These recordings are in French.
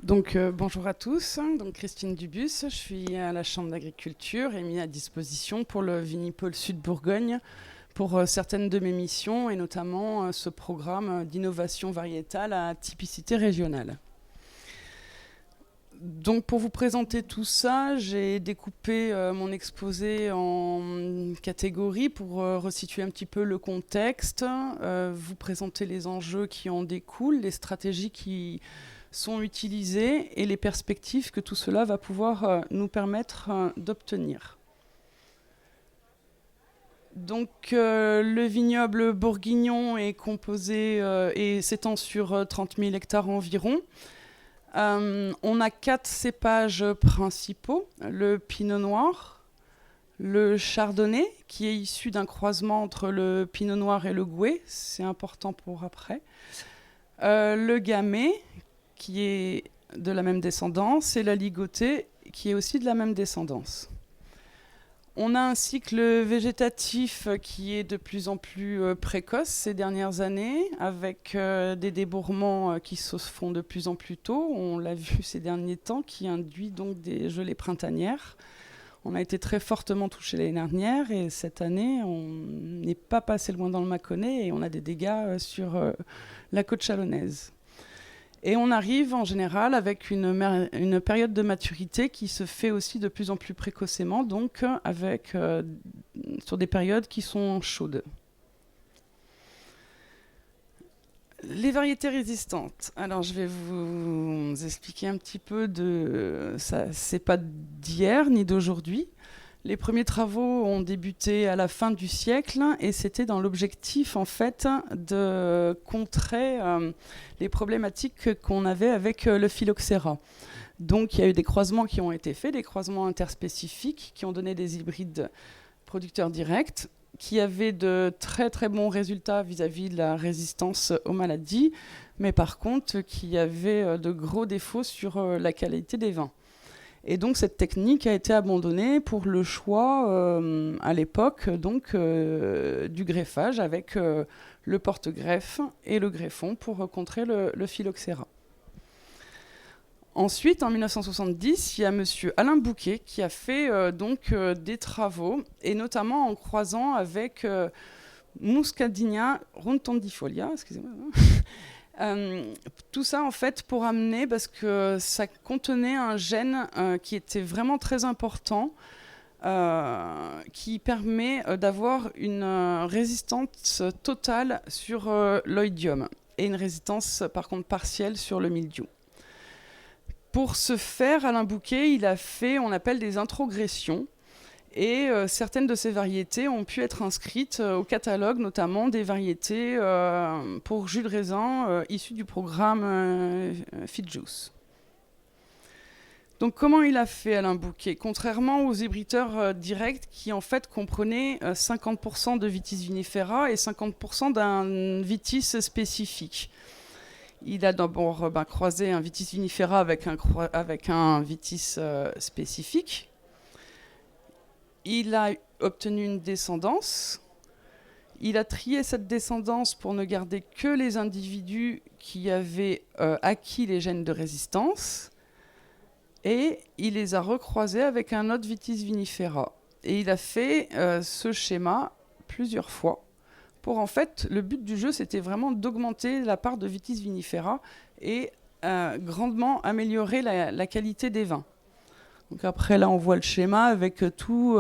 Bonjour à tous, donc Christine Dubus, je suis à la Chambre d'agriculture et mis à disposition pour le Vinipôle Sud Bourgogne pour certaines de mes missions et notamment ce programme d'innovation variétale à typicité régionale. Donc pour vous présenter tout ça, j'ai découpé mon exposé en catégories pour resituer un petit peu le contexte, vous présenter les enjeux qui en découlent, les stratégies qui sont utilisées et les perspectives que tout cela va pouvoir nous permettre d'obtenir. Donc le vignoble bourguignon est composé et s'étend sur 30 000 hectares environ. On a 4 cépages principaux, le pinot noir, le chardonnay, qui est issu d'un croisement entre le pinot noir et le gouais, c'est important pour après, le gamay, qui est de la même descendance, et la ligotée, qui est aussi de la même descendance. On a un cycle végétatif qui est de plus en plus précoce ces dernières années, avec des débourrements qui se font de plus en plus tôt. On l'a vu ces derniers temps, qui induit donc des gelées printanières. On a été très fortement touché l'année dernière, et cette année, on n'est pas passé loin dans le Mâconnais, et on a des dégâts sur la côte chalonnaise. Et on arrive en général avec une période de maturité qui se fait aussi de plus en plus précocement, donc avec, sur des périodes qui sont chaudes. Les variétés résistantes. Alors je vais vous expliquer un petit peu de ça. C'est pas d'hier ni d'aujourd'hui. Les premiers travaux ont débuté à la fin du siècle et c'était dans l'objectif en fait de contrer les problématiques qu'on avait avec le phylloxéra. Donc il y a eu des croisements qui ont été faits, des croisements interspécifiques qui ont donné des hybrides producteurs directs qui avaient de très très bons résultats vis-à-vis de la résistance aux maladies, mais par contre qui avaient de gros défauts sur la qualité des vins. Et donc cette technique a été abandonnée pour le choix à l'époque donc du greffage avec le porte-greffe et le greffon pour contrer le phylloxéra. Ensuite, en 1970, il y a monsieur Alain Bouquet qui a fait des travaux et notamment en croisant avec Muscadinea rontondifolia, excusez-moi. Tout ça en fait pour amener, parce que ça contenait un gène qui était vraiment très important, qui permet d'avoir une résistance totale sur l'oïdium et une résistance par contre partielle sur le mildiou. Pour ce faire, Alain Bouquet, il a fait, on appelle des introgressions. Et certaines de ces variétés ont pu être inscrites au catalogue, notamment des variétés pour jus de raisin issus du programme FitJuice. Donc comment il a fait Alain Bouquet ? Contrairement aux hybrideurs directs qui en fait comprenaient 50% de vitis vinifera et 50% d'un vitis spécifique. Il a d'abord croisé un vitis vinifera avec un vitis spécifique. Il a obtenu une descendance. Il a trié cette descendance pour ne garder que les individus qui avaient acquis les gènes de résistance. Et il les a recroisés avec un autre vitis vinifera. Et il a fait ce schéma plusieurs fois. Pour en fait, le but du jeu, c'était vraiment d'augmenter la part de vitis vinifera et grandement améliorer la qualité des vins. Donc après, là, on voit le schéma avec tous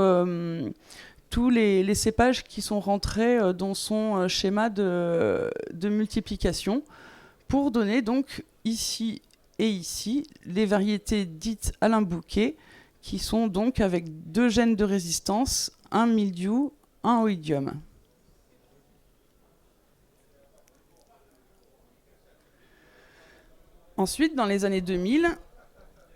les cépages qui sont rentrés dans son schéma de multiplication pour donner donc ici et ici les variétés dites Alain Bouquet qui sont donc avec 2 gènes de résistance, un mildiou, un oïdium. Ensuite, dans les années 2000,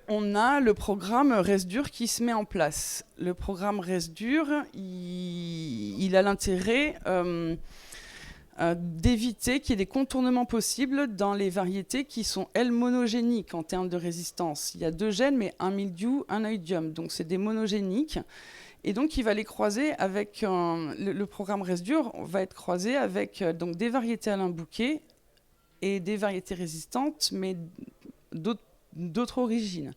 on a le programme RESDUR qui se met en place. Le programme RESDUR, il a l'intérêt d'éviter qu'il y ait des contournements possibles dans les variétés qui sont, elles, monogéniques en termes de résistance. Il y a 2 gènes, mais un mildiou, un oïdium. Donc, c'est des monogéniques. Et donc, il va les croiser avec... le programme RESDUR va être croisé avec des variétés Alain Bouquet et des variétés résistantes, mais d'autres d'autres origines.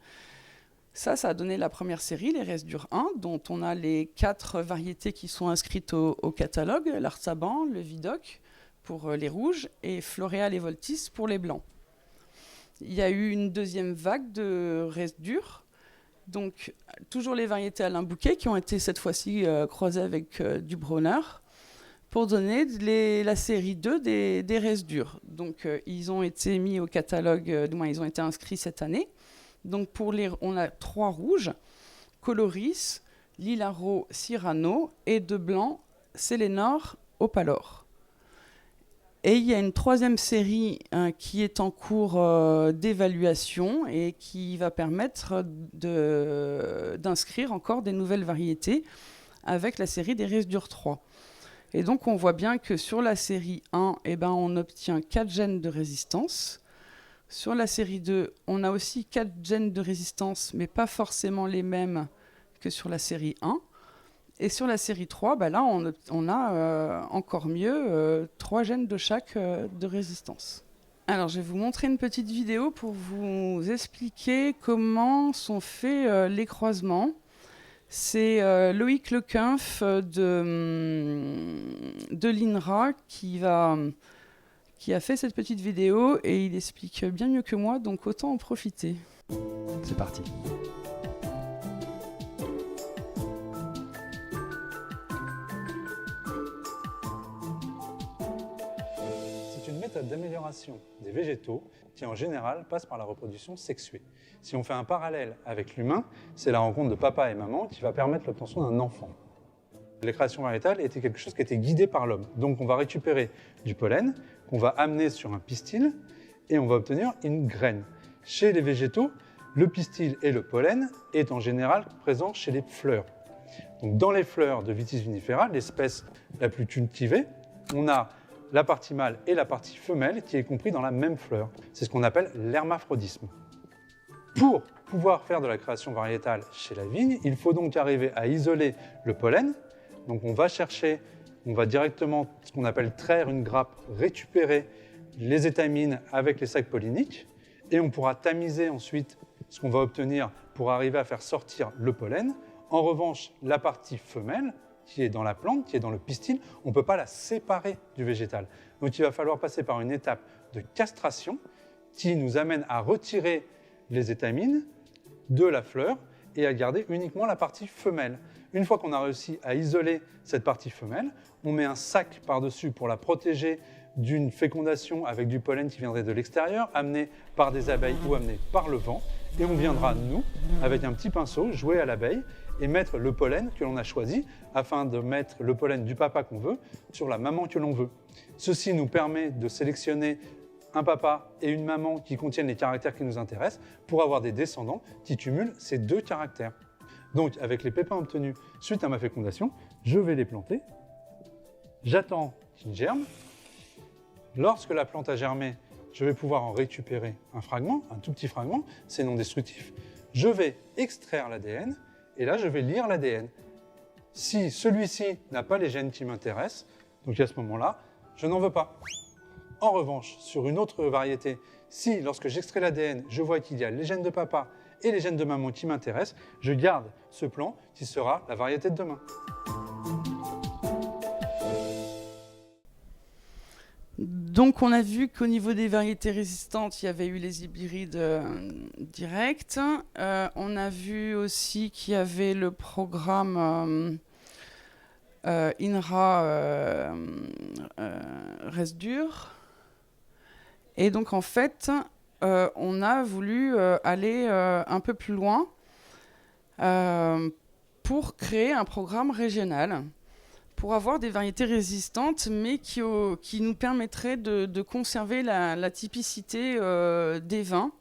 Ça a donné la première série, les Resdure 1, dont on a les 4 variétés qui sont inscrites au catalogue, l'Arsaban, le Vidocq pour les rouges et Floréal et Voltis pour les blancs. Il y a eu une deuxième vague de Resdure, donc toujours les variétés Alain Bouquet qui ont été cette fois-ci croisées avec du Bronner pour donner la série 2 des Resdure. Donc ils ont été mis au catalogue, du moins ils ont été inscrits cette année. Donc on a 3 rouges, Coloris, Lilaro, Cyrano, et 2 blancs, Sélénor, Opalor. Et il y a une 3e série qui est en cours d'évaluation et qui va permettre d'inscrire encore des nouvelles variétés avec la série des Resdure 3. Et donc on voit bien que sur la série 1, on obtient 4 gènes de résistance. Sur la série 2, on a aussi 4 gènes de résistance, mais pas forcément les mêmes que sur la série 1. Et sur la série 3, là, on a encore mieux 3 gènes de chaque de résistance. Alors, je vais vous montrer une petite vidéo pour vous expliquer comment sont faits les croisements. C'est Loïc Lequinf de l'INRA qui a fait cette petite vidéo et il explique bien mieux que moi, donc autant en profiter. C'est parti. C'est une méthode d'amélioration des végétaux qui en général passe par la reproduction sexuée. Si on fait un parallèle avec l'humain, c'est la rencontre de papa et maman qui va permettre l'obtention d'un enfant. Les créations variétales étaient quelque chose qui était guidé par l'homme. Donc on va récupérer du pollen qu'on va amener sur un pistil et on va obtenir une graine. Chez les végétaux, le pistil et le pollen est en général présent chez les fleurs. Donc dans les fleurs de Vitis vinifera, l'espèce la plus cultivée, on a la partie mâle et la partie femelle qui est compris dans la même fleur. C'est ce qu'on appelle l'hermaphrodisme. Pour pouvoir faire de la création variétale chez la vigne, il faut donc arriver à isoler le pollen. Donc on va directement, ce qu'on appelle traire une grappe, récupérer les étamines avec les sacs polliniques et on pourra tamiser ensuite ce qu'on va obtenir pour arriver à faire sortir le pollen. En revanche, la partie femelle, qui est dans la plante, qui est dans le pistil, on ne peut pas la séparer du végétal. Donc il va falloir passer par une étape de castration qui nous amène à retirer les étamines de la fleur et à garder uniquement la partie femelle. Une fois qu'on a réussi à isoler cette partie femelle, on met un sac par-dessus pour la protéger d'une fécondation avec du pollen qui viendrait de l'extérieur, amené par des abeilles ou amené par le vent. Et on viendra, nous, avec un petit pinceau, jouer à l'abeille et mettre le pollen que l'on a choisi afin de mettre le pollen du papa qu'on veut sur la maman que l'on veut. Ceci nous permet de sélectionner un papa et une maman qui contiennent les caractères qui nous intéressent pour avoir des descendants qui cumulent ces 2 caractères. Donc, avec les pépins obtenus suite à ma fécondation, je vais les planter. J'attends qu'ils germent. Lorsque la plante a germé, je vais pouvoir en récupérer un fragment, un tout petit fragment, c'est non destructif. Je vais extraire l'ADN et là, je vais lire l'ADN. Si celui-ci n'a pas les gènes qui m'intéressent, donc à ce moment-là, je n'en veux pas. En revanche, sur une autre variété, si lorsque j'extrais l'ADN, je vois qu'il y a les gènes de papa et les gènes de maman qui m'intéressent, je garde ce plan qui sera la variété de demain. Donc on a vu qu'au niveau des variétés résistantes, il y avait eu les hybrides directs. On a vu aussi qu'il y avait le programme INRA Resdure. Et donc en fait, on a voulu aller un peu plus loin pour créer un programme régional, pour avoir des variétés résistantes, mais qui nous permettraient de conserver la typicité des vins.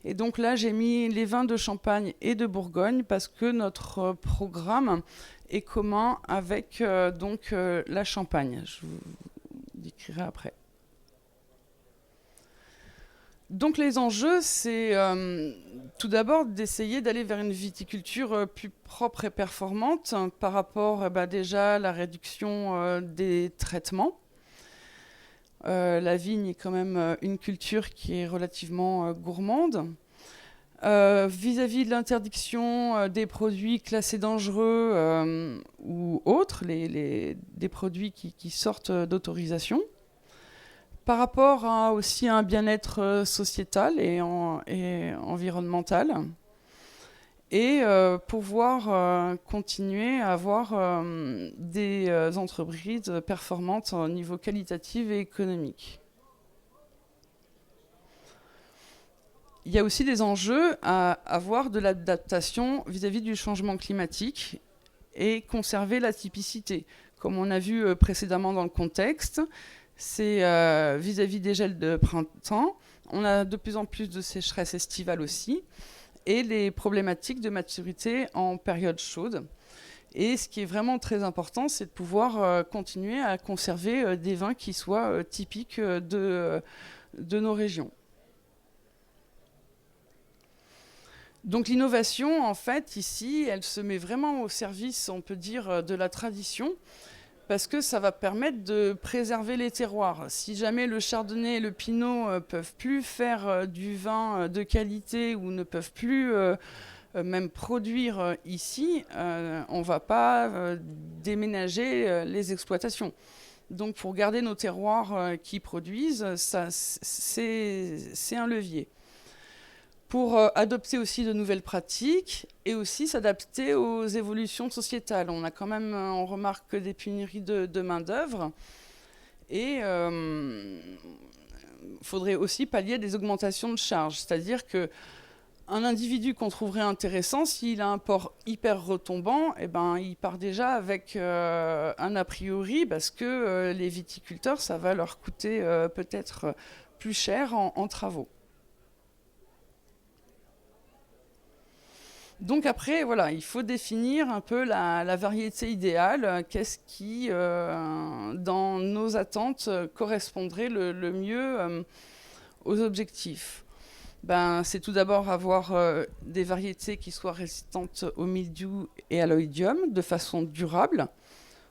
Et donc là, j'ai mis les vins de Champagne et de Bourgogne, parce que notre programme est commun avec la Champagne. Je vous décrirai après. Donc les enjeux, c'est tout d'abord d'essayer d'aller vers une viticulture plus propre et performante par rapport déjà à la réduction des traitements. La vigne est quand même une culture qui est relativement gourmande. Vis-à-vis de l'interdiction des produits classés dangereux ou autres, des produits qui sortent d'autorisation. Par rapport aussi à un bien-être sociétal et environnemental. Et pouvoir continuer à avoir des entreprises performantes au niveau qualitatif et économique. Il y a aussi des enjeux à avoir de l'adaptation vis-à-vis du changement climatique et conserver la typicité. Comme on a vu précédemment dans le contexte, c'est vis-à-vis des gels de printemps, on a de plus en plus de sécheresse estivale aussi, et les problématiques de maturité en période chaude. Et ce qui est vraiment très important, c'est de pouvoir continuer à conserver des vins qui soient typiques de nos régions. Donc l'innovation, en fait, ici, elle se met vraiment au service, on peut dire, de la tradition, parce que ça va permettre de préserver les terroirs. Si jamais le chardonnay et le pinot ne peuvent plus faire du vin de qualité ou ne peuvent plus même produire ici, on ne va pas déménager les exploitations. Donc pour garder nos terroirs qui produisent, c'est un levier. Pour adopter aussi de nouvelles pratiques et aussi s'adapter aux évolutions sociétales. On a quand même, on remarque des pénuries de main-d'œuvre et il faudrait aussi pallier des augmentations de charges. C'est-à-dire qu'un individu qu'on trouverait intéressant, s'il a un port hyper retombant, eh ben, il part déjà avec un a priori parce que les viticulteurs, ça va leur coûter peut-être plus cher en travaux. Donc après, voilà, il faut définir un peu la variété idéale. Qu'est-ce qui, dans nos attentes, correspondrait le mieux aux objectifs ? C'est tout d'abord avoir des variétés qui soient résistantes au mildiou et à l'oïdium de façon durable.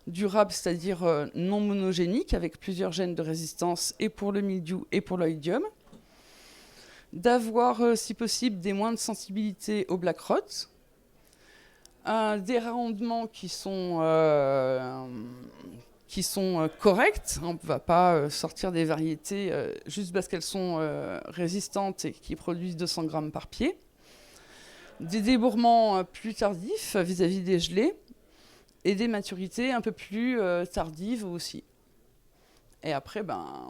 Durable, c'est-à-dire non monogénique, avec plusieurs gènes de résistance et pour le mildiou et pour l'oïdium. D'avoir, si possible, des moins de sensibilité au black rot, des rendements qui sont corrects. On ne va pas sortir des variétés juste parce qu'elles sont résistantes et qui produisent 200 grammes par pied. Des débourrements plus tardifs vis-à-vis des gelées et des maturités un peu plus tardives aussi. Et après,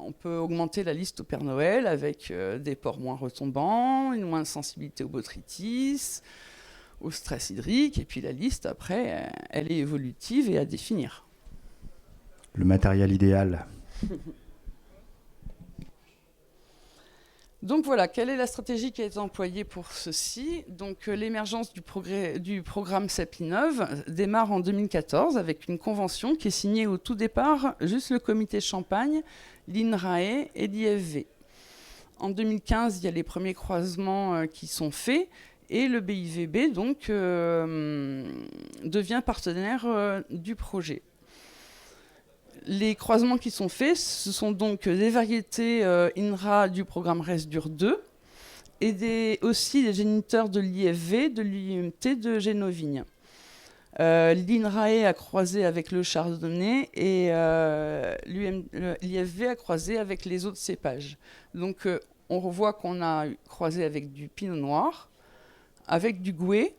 on peut augmenter la liste au Père Noël avec des ports moins retombants, une moins de sensibilité au botrytis, au stress hydrique. Et puis la liste, après, elle est évolutive et à définir. Le matériel idéal. Donc voilà, quelle est la stratégie qui a été employée pour ceci ? Donc l'émergence du programme Sapinov démarre en 2014 avec une convention qui est signée au tout départ juste le comité Champagne, l'INRAE et l'IFV. En 2015, il y a les premiers croisements qui sont faits et le BIVB donc devient partenaire du projet. Les croisements qui sont faits, ce sont donc des variétés INRA du programme RESDUR 2 et aussi des géniteurs de l'IFV, de l'IUMT, de Génovigne. L'INRAE a croisé avec le chardonnay et l'IFV a croisé avec les autres cépages. Donc on revoit qu'on a croisé avec du pinot noir, avec du gouais,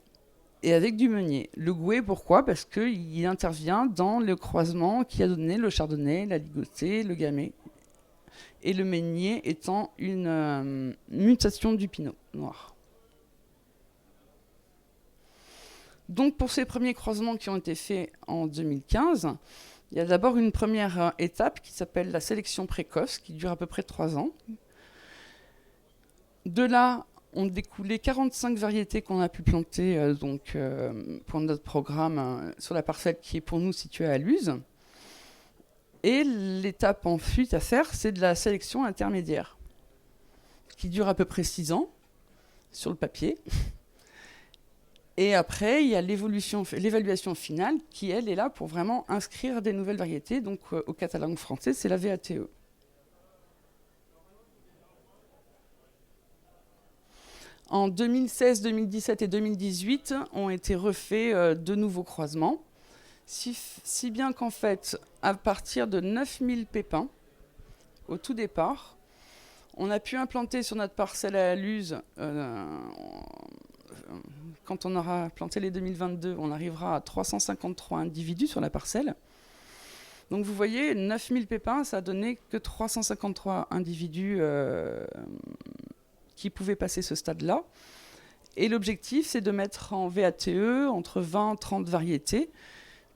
et avec du meunier. Le gouais, pourquoi ? Parce qu'il intervient dans le croisement qui a donné le chardonnay, la ligotée, le gamay. Et le meunier étant une mutation du pinot noir. Donc pour ces premiers croisements qui ont été faits en 2015, il y a d'abord une première étape qui s'appelle la sélection précoce, qui dure à peu près 3 ans. De là, ont découlé 45 variétés qu'on a pu planter pour notre programme sur la parcelle qui est pour nous située à Luz. Et l'étape ensuite à faire, c'est de la sélection intermédiaire, qui dure à peu près 6 ans sur le papier. Et après, il y a l'évaluation finale qui, elle, est là pour vraiment inscrire des nouvelles variétés. Donc au catalogue français, c'est la VATE. En 2016, 2017 et 2018 ont été refaits de nouveaux croisements, si bien qu'en fait, à partir de 9000 pépins, au tout départ, on a pu implanter sur notre parcelle à la Luz, quand on aura planté les 2022, on arrivera à 353 individus sur la parcelle. Donc vous voyez, 9000 pépins, ça a donné que 353 individus qui pouvaient passer ce stade-là. Et l'objectif, c'est de mettre en VATE entre 20 et 30 variétés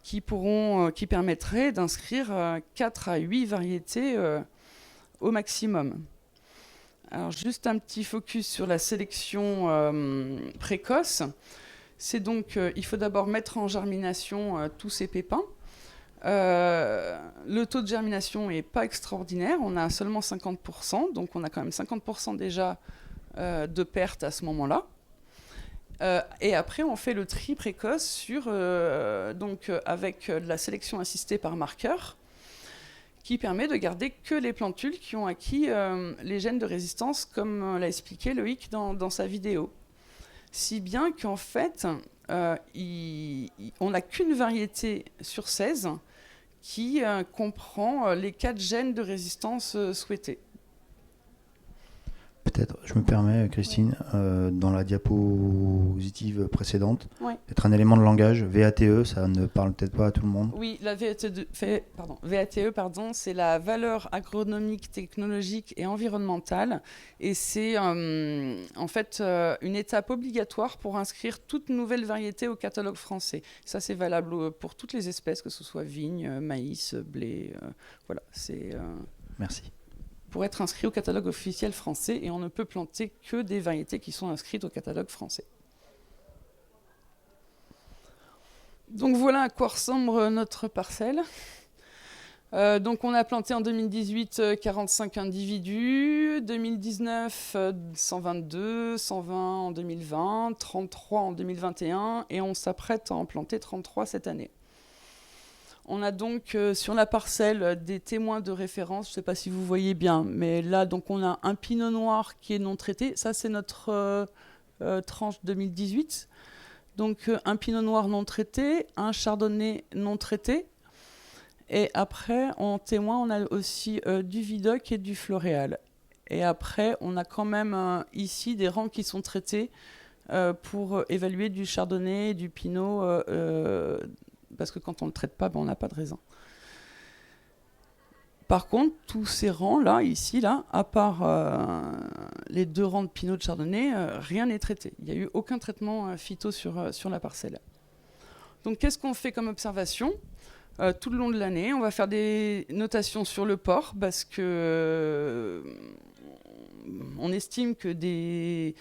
qui permettraient d'inscrire 4 à 8 variétés au maximum. Alors juste un petit focus sur la sélection précoce. C'est donc, il faut d'abord mettre en germination tous ces pépins. Le taux de germination n'est pas extraordinaire, on a seulement 50%, donc on a quand même 50% déjà de perte à ce moment-là. Et après, on fait le tri précoce avec de la sélection assistée par marqueur, qui permet de garder que les plantules qui ont acquis les gènes de résistance, comme l'a expliqué Loïc dans sa vidéo. Si bien qu'en fait, on n'a qu'une variété sur 16 qui comprend les 4 gènes de résistance souhaités. Peut-être, je me permets, Christine, dans la diapositive précédente, Ouais. peut-être un élément de langage, VATE, ça ne parle peut-être pas à tout le monde. Oui, la VATE, c'est la valeur agronomique, technologique et environnementale. Et c'est en fait une étape obligatoire pour inscrire toute nouvelle variété au catalogue français. Ça, c'est valable pour toutes les espèces, que ce soit vigne, maïs, blé. Voilà, c'est... Merci. Pour être inscrit au catalogue officiel français, et on ne peut planter que des variétés qui sont inscrites au catalogue français. Donc voilà à quoi ressemble notre parcelle. Donc on a planté en 2018 45 individus, 2019 122, 120 en 2020, 33 en 2021, et on s'apprête à en planter 33 cette année. On a donc sur la parcelle des témoins de référence, je ne sais pas si vous voyez bien, mais là donc on a un pinot noir qui est non traité, ça c'est notre tranche 2018, donc un pinot noir non traité, un chardonnay non traité, et après en témoin on a aussi du Vidocq et du Floréal. Et après on a quand même ici des rangs qui sont traités pour évaluer du chardonnay et du pinot, parce que quand on ne le traite pas, on n'a pas de raisin. Par contre, tous ces rangs-là, ici, là, à part les 2 rangs de pinot de chardonnay, rien n'est traité. Il n'y a eu aucun traitement phyto sur la parcelle. Donc, qu'est-ce qu'on fait comme observation tout le long de l'année? On va faire des notations sur le port, parce que on estime que des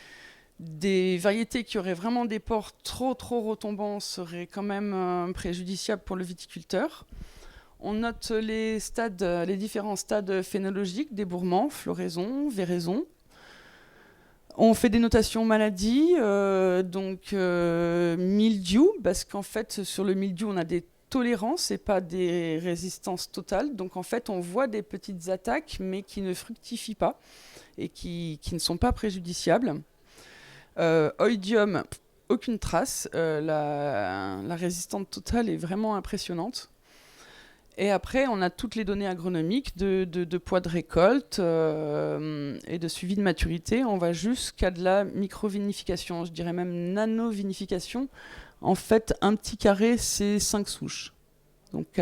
variétés qui auraient vraiment des pores trop retombants seraient quand même préjudiciables pour le viticulteur. On note les différents stades phénologiques, débourrement, floraison, véraison. On fait des notations maladies, mildiou, parce qu'en fait sur le mildiou on a des tolérances et pas des résistances totales. Donc en fait on voit des petites attaques mais qui ne fructifient pas et qui ne sont pas préjudiciables. Oïdium, aucune trace. La résistance totale est vraiment impressionnante. Et après, on a toutes les données agronomiques de poids de récolte et de suivi de maturité. On va jusqu'à de la micro-vinification, je dirais même nano-vinification. En fait, un petit carré, c'est 5 souches. Donc,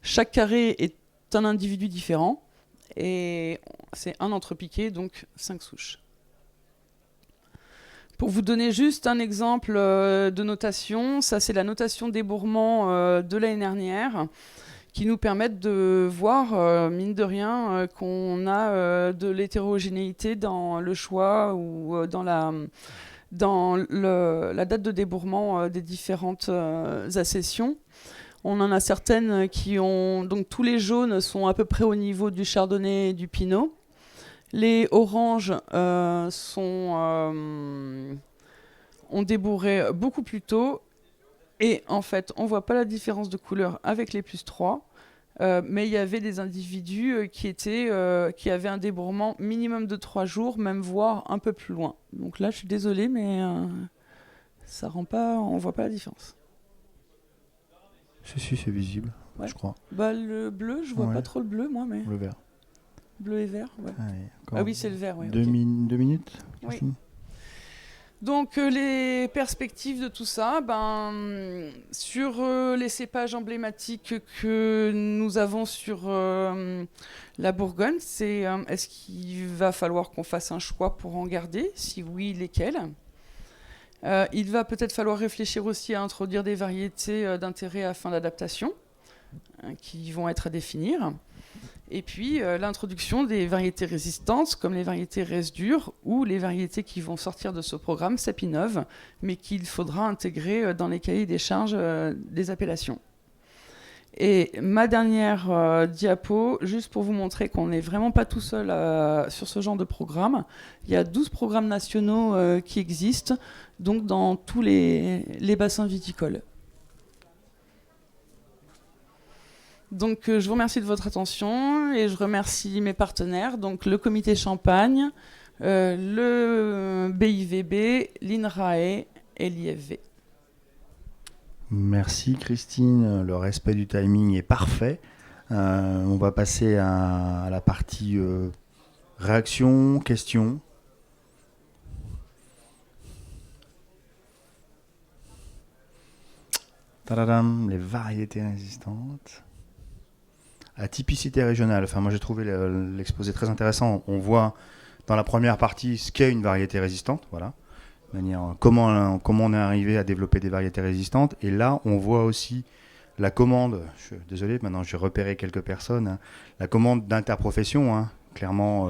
chaque carré est un individu différent. Et c'est un entrepiqué, donc 5 souches. Pour vous donner juste un exemple de notation, ça c'est la notation débourrement de l'année dernière, qui nous permettent de voir, mine de rien, qu'on a de l'hétérogénéité dans le choix ou dans la date de débourrement des différentes accessions. On en a certaines qui ont... Donc tous les jaunes sont à peu près au niveau du chardonnay et du pinot. Les oranges ont débourré beaucoup plus tôt. Et en fait, on ne voit pas la différence de couleur avec les +3. Mais il y avait des individus qui avaient un débourrement minimum de 3 jours, même voire un peu plus loin. Donc là, je suis désolée, mais ça rend pas, on voit pas la différence. Si, c'est visible, Ouais. je crois. Bah, le bleu, je vois Ouais. pas trop le bleu, moi, mais Le vert. bleu et vert. Ouais. Allez, Ah oui, c'est le vert. Ouais, deux ok. minutes, Oui. Christine. Donc les perspectives de tout ça, sur les cépages emblématiques que nous avons sur la Bourgogne, c'est est-ce qu'il va falloir qu'on fasse un choix pour en garder? Si oui, lesquels? Il va peut-être falloir réfléchir aussi à introduire des variétés d'intérêt à fin d'adaptation, qui vont être à définir. Et puis l'introduction des variétés résistantes, comme les variétés Resdur, ou les variétés qui vont sortir de ce programme Sapinov, mais qu'il faudra intégrer dans les cahiers des charges des appellations. Et ma dernière diapo, juste pour vous montrer qu'on n'est vraiment pas tout seul sur ce genre de programme. Il y a 12 programmes nationaux qui existent, donc dans tous les bassins viticoles. Donc je vous remercie de votre attention et je remercie mes partenaires, donc le comité Champagne, le BIVB, l'INRAE et l'IFV. Merci Christine, le respect du timing est parfait. On va passer à la partie réaction, questions. Tadadam, les variétés résistantes. À typicité régionale, enfin moi j'ai trouvé l'exposé très intéressant. On voit dans la première partie ce qu'est une variété résistante, voilà. Comment on est arrivé à développer des variétés résistantes. Et là, on voit aussi la commande, désolé, maintenant j'ai repéré quelques personnes, hein, la commande d'interprofession, hein, clairement,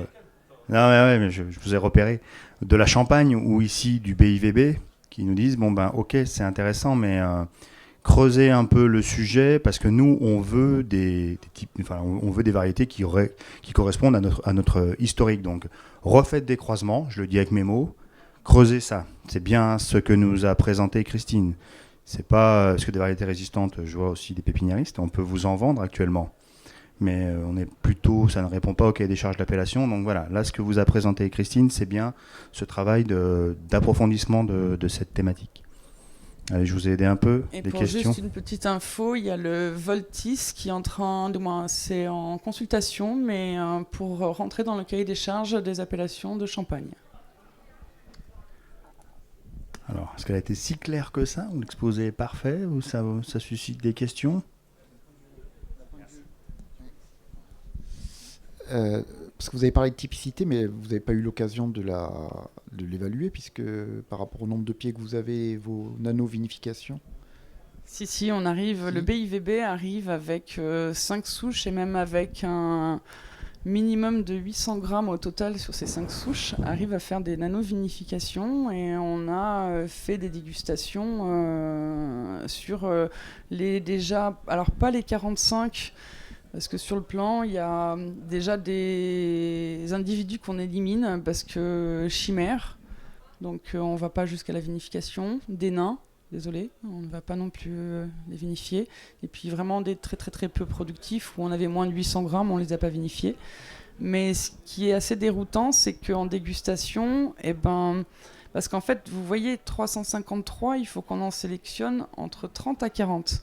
non, mais je vous ai repéré, de la Champagne ou ici du BIVB, qui nous disent, ok, c'est intéressant, mais creuser un peu le sujet, parce que nous, on veut on veut des variétés qui correspondent à notre historique. Donc, refaites des croisements, je le dis avec mes mots, creusez ça. C'est bien ce que nous a présenté Christine. C'est pas parce que des variétés résistantes, je vois aussi des pépiniéristes, on peut vous en vendre actuellement. Mais ça ne répond pas au cahier des charges d'appellation. Donc voilà, là ce que vous a présenté Christine, c'est bien ce travail d'approfondissement de cette thématique. Allez, je vous ai aidé un peu. Et des pour questions. juste une petite info, il y a le Voltis qui est c'est en consultation, mais pour rentrer dans le cahier des charges des appellations de Champagne. Alors, est-ce qu'elle a été si claire que ça, ou l'exposé est parfait, ou ça suscite des questions? Parce que vous avez parlé de typicité, mais vous n'avez pas eu l'occasion de l'évaluer, puisque par rapport au nombre de pieds que vous avez, vos nano-vinifications. Si, on arrive. Si. Le BIVB arrive avec 5 souches et même avec un minimum de 800 grammes au total sur ces 5 souches, arrive à faire des nano-vinifications et on a fait des dégustations sur les déjà, alors pas les 45, parce que sur le plan, il y a déjà des individus qu'on élimine parce que chimères, donc on ne va pas jusqu'à la vinification, des nains. Désolé, on ne va pas non plus les vinifier. Et puis vraiment des très très très peu productifs où on avait moins de 800 grammes, on ne les a pas vinifiés. Mais ce qui est assez déroutant, c'est qu'en dégustation, parce qu'en fait, vous voyez, 353, il faut qu'on en sélectionne entre 30 à 40.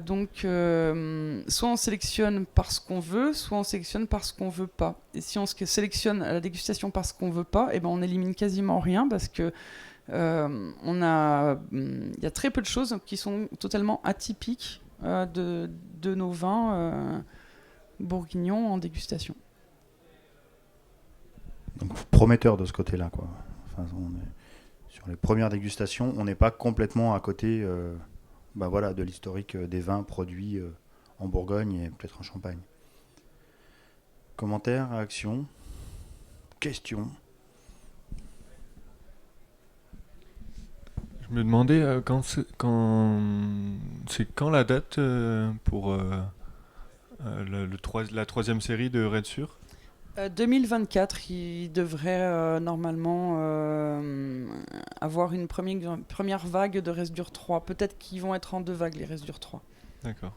Donc, soit on sélectionne parce qu'on veut, soit on sélectionne parce qu'on veut pas. Et si on sélectionne à la dégustation parce qu'on veut pas, on élimine quasiment rien parce que il y a très peu de choses qui sont totalement atypiques de nos vins bourguignons en dégustation. Donc prometteur de ce côté-là, quoi. Enfin, sur les premières dégustations, on n'est pas complètement à côté de l'historique des vins produits en Bourgogne et peut-être en Champagne. Commentaires, réactions, questions? Je me demandais quand la date pour la troisième série de Red Sur 2024, il devrait normalement avoir une première vague de Resdur 3. Peut-être qu'ils vont être en 2 vagues, les Resdur 3. D'accord.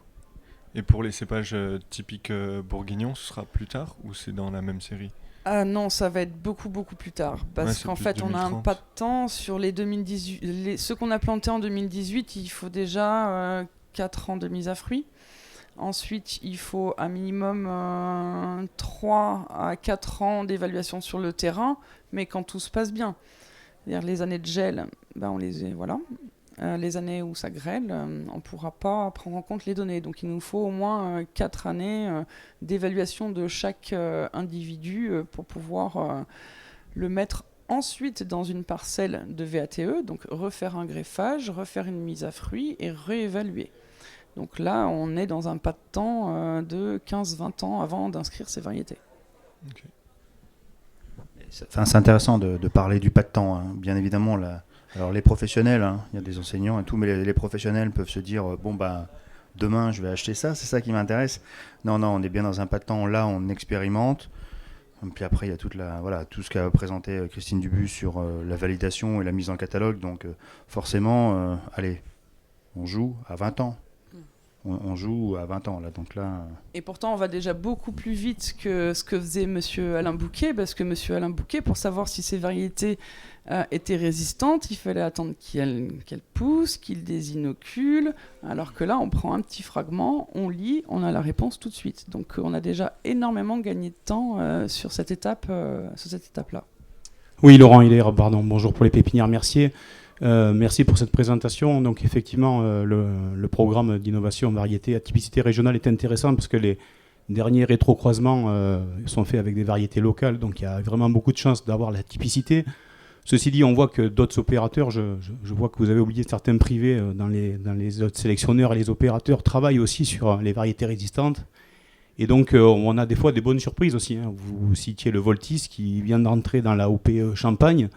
Et pour les cépages typiques bourguignons, ce sera plus tard ou c'est dans la même série? Ah non, ça va être beaucoup plus tard. Ouais, Parce c'est qu'en plus fait, on a un 2030. pas de temps sur les 2018. Ceux qu'on a plantés en 2018, il faut déjà 4 ans de mise à fruit. Ensuite, il faut un minimum 3 à 4 ans d'évaluation sur le terrain, mais quand tout se passe bien. C'est-à-dire les années de gel, ben on les voilà. Les années où ça grêle, on ne pourra pas prendre en compte les données. Donc il nous faut au moins 4 années d'évaluation de chaque individu pour pouvoir le mettre ensuite dans une parcelle de VATE, donc refaire un greffage, refaire une mise à fruit et réévaluer. Donc là, on est dans un pas de temps de 15-20 ans avant d'inscrire ces variétés. C'est intéressant de parler du pas de temps, hein. Bien évidemment, alors les professionnels, hein, il y a des enseignants et tout, mais les professionnels peuvent se dire bon bah demain je vais acheter ça, c'est ça qui m'intéresse. Non, on est bien dans un pas de temps. Là, on expérimente. Puis après, il y a tout ce qu'a présenté Christine Dubus sur la validation et la mise en catalogue. Donc forcément, allez, on joue à 20 ans. On joue à 20 ans là, donc là. Et pourtant, on va déjà beaucoup plus vite que ce que faisait Monsieur Alain Bouquet, parce que Monsieur Alain Bouquet, pour savoir si ces variétés étaient résistantes, il fallait attendre qu'elles poussent, qu'il les inocule, alors que là, on prend un petit fragment, on lit, on a la réponse tout de suite. Donc, on a déjà énormément gagné de temps sur cette étape-là. Oui, Laurent Hiller, pardon. Bonjour pour les pépinières Mercier. Merci pour cette présentation. Donc effectivement, le programme d'innovation variété atypicité régionale est intéressant parce que les derniers rétrocroisements sont faits avec des variétés locales. Donc il y a vraiment beaucoup de chances d'avoir la typicité. Ceci dit, on voit que d'autres opérateurs, je vois que vous avez oublié certains privés dans les autres sélectionneurs et les opérateurs travaillent aussi sur les variétés résistantes. Et donc on a des fois des bonnes surprises aussi, hein. Vous citiez le Voltis qui vient d'entrer dans la OPE Champagne.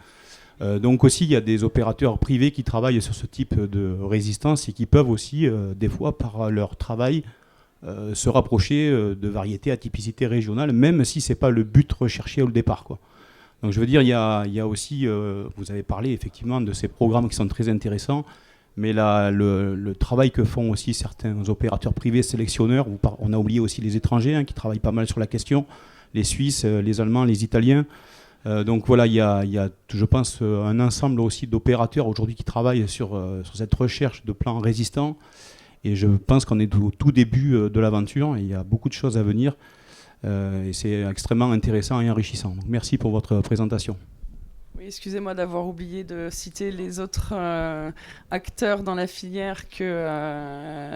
Donc aussi, il y a des opérateurs privés qui travaillent sur ce type de résistance et qui peuvent aussi, des fois, par leur travail, se rapprocher de variétés à typicité régionale, même si ce n'est pas le but recherché au départ, quoi. Donc je veux dire, il y a aussi, vous avez parlé effectivement de ces programmes qui sont très intéressants, mais là, le travail que font aussi certains opérateurs privés sélectionneurs, on a oublié aussi les étrangers hein, qui travaillent pas mal sur la question, les Suisses, les Allemands, les Italiens. Donc voilà, il y a, je pense, un ensemble aussi d'opérateurs aujourd'hui qui travaillent sur cette recherche de plants résistants. Et je pense qu'on est au tout début de l'aventure et il y a beaucoup de choses à venir. Et c'est extrêmement intéressant et enrichissant. Donc merci pour votre présentation. Oui, excusez-moi d'avoir oublié de citer les autres acteurs dans la filière que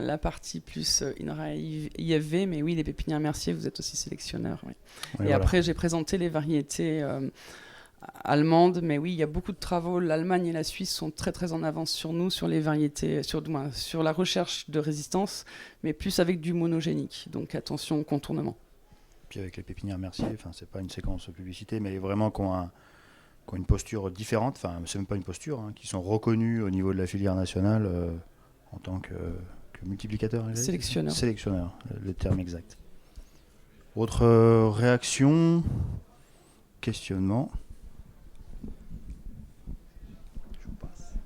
la partie plus INRA IFV, mais oui, les pépinières Mercier, vous êtes aussi sélectionneur. Oui. Et voilà. Après, j'ai présenté les variétés allemandes, mais oui, il y a beaucoup de travaux. L'Allemagne et la Suisse sont très très en avance sur nous, sur les variétés, sur la recherche de résistance, mais plus avec du monogénique. Donc attention au contournement. Puis avec les pépinières Mercier, c'est pas une séquence publicité, mais vraiment qui ont une posture différente, enfin c'est même pas une posture, hein, qui sont reconnus au niveau de la filière nationale en tant que multiplicateur. Sélectionneur. Sélectionneur, le terme exact. Autre réaction, questionnement. Je vous passe.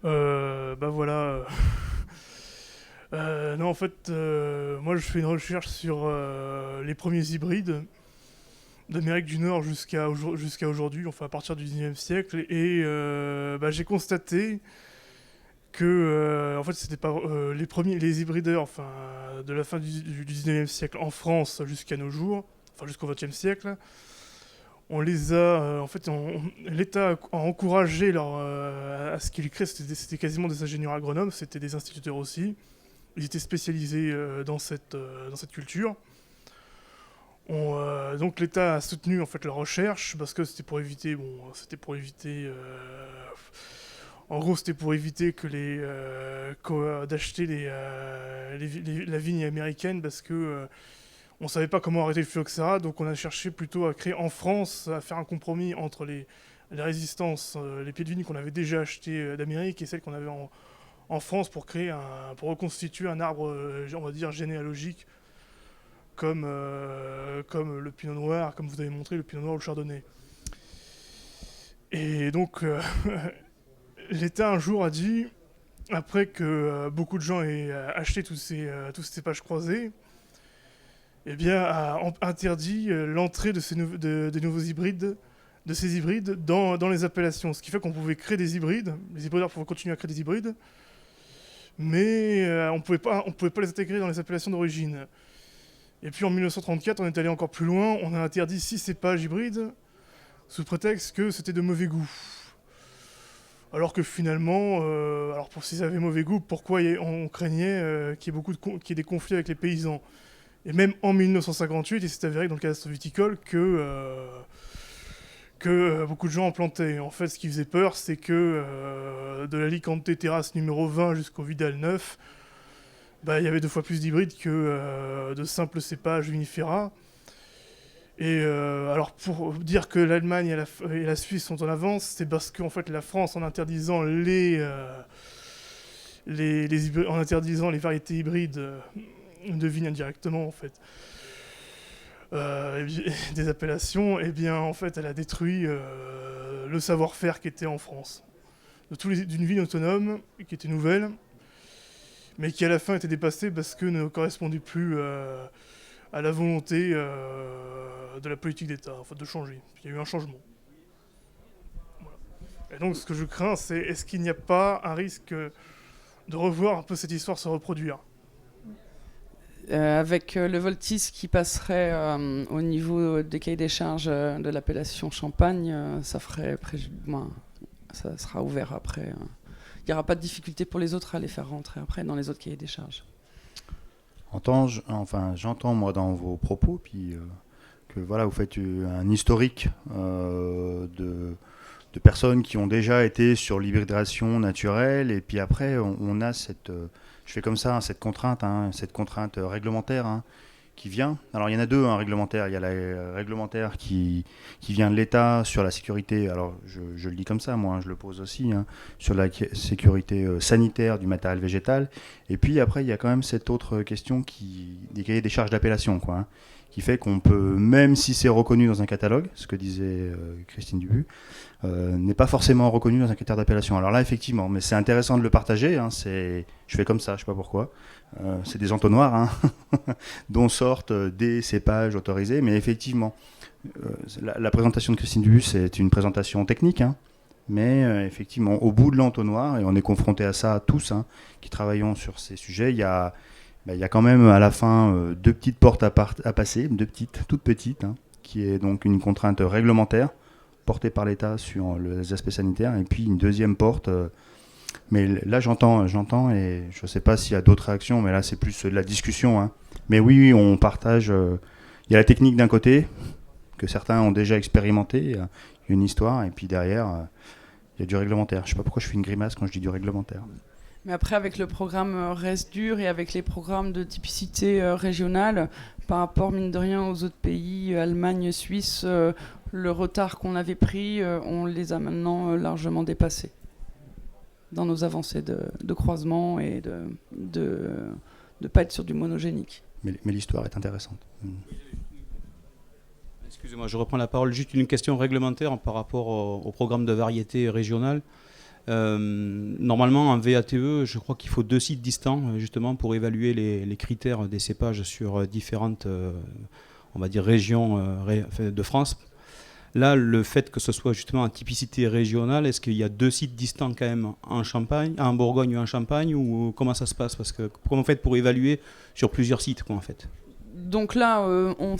Bah voilà. Non, en fait, moi je fais une recherche sur les premiers hybrides d'Amérique du Nord jusqu'à aujourd'hui, enfin à partir du 19e siècle, et j'ai constaté que en fait c'était pas les hybrideurs, enfin de la fin du 19e siècle en France jusqu'à nos jours, enfin jusqu'au 20e siècle. On les a, l'État a encouragé à ce qu'ils créent, c'était quasiment des ingénieurs agronomes, c'était des instituteurs aussi. Ils étaient spécialisés dans cette culture. Donc l'État a soutenu en fait leur recherche parce que c'était pour éviter, en gros c'était pour éviter que d'acheter la vigne américaine parce que on savait pas comment arrêter le phylloxéra, donc on a cherché plutôt à créer en France, à faire un compromis entre les résistances, les pieds de vigne qu'on avait déjà achetés d'Amérique et celles qu'on avait en France pour reconstituer un arbre, on va dire, généalogique comme le pinot noir, comme vous avez montré, le pinot noir ou le chardonnay. Et donc, l'État un jour a dit, après que beaucoup de gens aient acheté tous ces cépages croisés, eh bien, a interdit l'entrée de des nouveaux hybrides, de ces hybrides dans les appellations. Ce qui fait qu'on pouvait créer des hybrides, les hybrideurs pouvaient continuer à créer des hybrides, mais on pouvait pas les intégrer dans les appellations d'origine. Et puis en 1934, on est allé encore plus loin, on a interdit 6 cépages hybrides, sous prétexte que c'était de mauvais goût. Alors que finalement, alors pour s'ils avaient mauvais goût, pourquoi on craignait qu'il y ait des conflits avec les paysans? Et même en 1958, il s'est avéré dans le cadastre viticole que beaucoup de gens en plantaient. En fait, ce qui faisait peur, c'est que de l'Alicante terrasse numéro 20 jusqu'au Vidal 9, il y avait 2 fois plus d'hybrides que de simples cépages vinifera. Et alors pour dire que l'Allemagne et la Suisse sont en avance, c'est parce qu'en fait la France, en interdisant les variétés hybrides de vignes indirectement en fait, des appellations, et bien en fait elle a détruit le savoir-faire qui était en France. D'une vigne autonome qui était nouvelle, mais qui à la fin était dépassée parce que ne correspondait plus à la volonté de la politique d'État, en fait, de changer. Il y a eu un changement. Voilà. Et donc ce que je crains, c'est est-ce qu'il n'y a pas un risque de revoir un peu cette histoire se reproduire? Avec le Voltis qui passerait au niveau des cahiers des charges de l'appellation Champagne, ça sera ouvert après. Il n'y aura pas de difficulté pour les autres à les faire rentrer après dans les autres cahiers des charges. J'entends moi dans vos propos, puis que voilà, vous faites un historique de personnes qui ont déjà été sur l'hybridation naturelle, et puis après on a cette, je fais comme ça, cette contrainte réglementaire qui vient. Alors il y en a deux réglementaires. Il y a la réglementaire qui vient de l'État sur la sécurité, alors je le dis comme ça, moi je le pose aussi, sur la sécurité sanitaire du matériel végétal. Et puis après il y a quand même cette autre question des cahiers des charges d'appellation, qui fait qu'on peut, même si c'est reconnu dans un catalogue, ce que disait Christine Dubu, n'est pas forcément reconnu dans un critère d'appellation. Alors là, effectivement, mais c'est intéressant de le partager. Je fais comme ça, je sais pas pourquoi. C'est des entonnoirs dont sortent des cépages autorisés, mais effectivement, la présentation de Christine Dubu, c'est une présentation technique, mais effectivement, au bout de l'entonnoir, et on est confronté à ça tous, qui travaillons sur ces sujets, il y a quand même à la fin 2 petites portes à passer, toutes petites, qui est donc une contrainte réglementaire portée par l'État sur les aspects sanitaires, et puis une deuxième porte. Mais là, j'entends, et je ne sais pas s'il y a d'autres réactions, mais là, c'est plus de la discussion. Mais oui, on partage. Il y a la technique d'un côté, que certains ont déjà expérimenté, il y a une histoire, et puis derrière, il y a du réglementaire. Je ne sais pas pourquoi je fais une grimace quand je dis du réglementaire. Mais après, avec le programme Resdur et avec les programmes de typicité régionale, par rapport, mine de rien, aux autres pays, Allemagne, Suisse, le retard qu'on avait pris, on les a maintenant largement dépassés dans nos avancées de croisement et de pas être sur du monogénique. Mais l'histoire est intéressante. Excusez-moi, je reprends la parole. Juste une question réglementaire par rapport au programme de variété régionale. Normalement, en VATE, je crois qu'il faut 2 sites distants, justement, pour évaluer les critères des cépages sur différentes, on va dire, régions de France. Là, le fait que ce soit justement en typicité régionale, est-ce qu'il y a 2 sites distants quand même en Champagne, en Bourgogne ou en Champagne, ou comment ça se passe? Parce que comment vous faites pour évaluer sur plusieurs sites, en fait? Donc là, on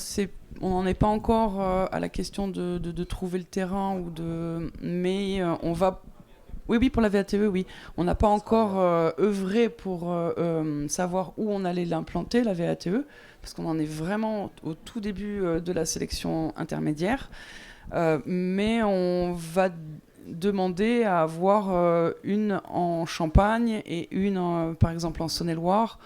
n'en est pas encore à la question de trouver le terrain mais on va. Oui, pour la VATE, oui. On n'a pas encore œuvré pour savoir où on allait l'implanter, la VATE, parce qu'on en est vraiment au tout début de la sélection intermédiaire. Mais on va demander à avoir une en Champagne et une, par exemple, en Saône-et-Loire,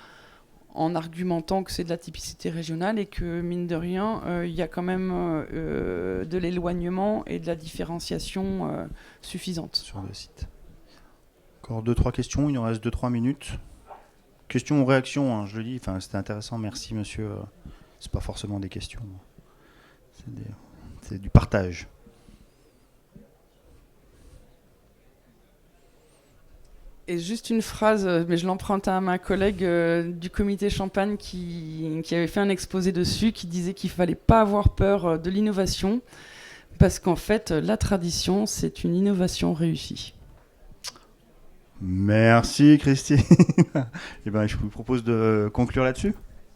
en argumentant que c'est de la typicité régionale et que, mine de rien, il y a quand même de l'éloignement et de la différenciation suffisante. Sur le site. Encore 2-3 questions, il nous reste 2-3 minutes. Questions ou réactions, je le dis, c'était intéressant, merci monsieur. C'est pas forcément des questions, c'est du partage. Et juste une phrase, mais je l'emprunte à ma collègue du comité Champagne qui avait fait un exposé dessus, qui disait qu'il fallait pas avoir peur de l'innovation, parce qu'en fait, la tradition, c'est une innovation réussie. Merci Christine. Eh ben, je vous propose de conclure là-dessus.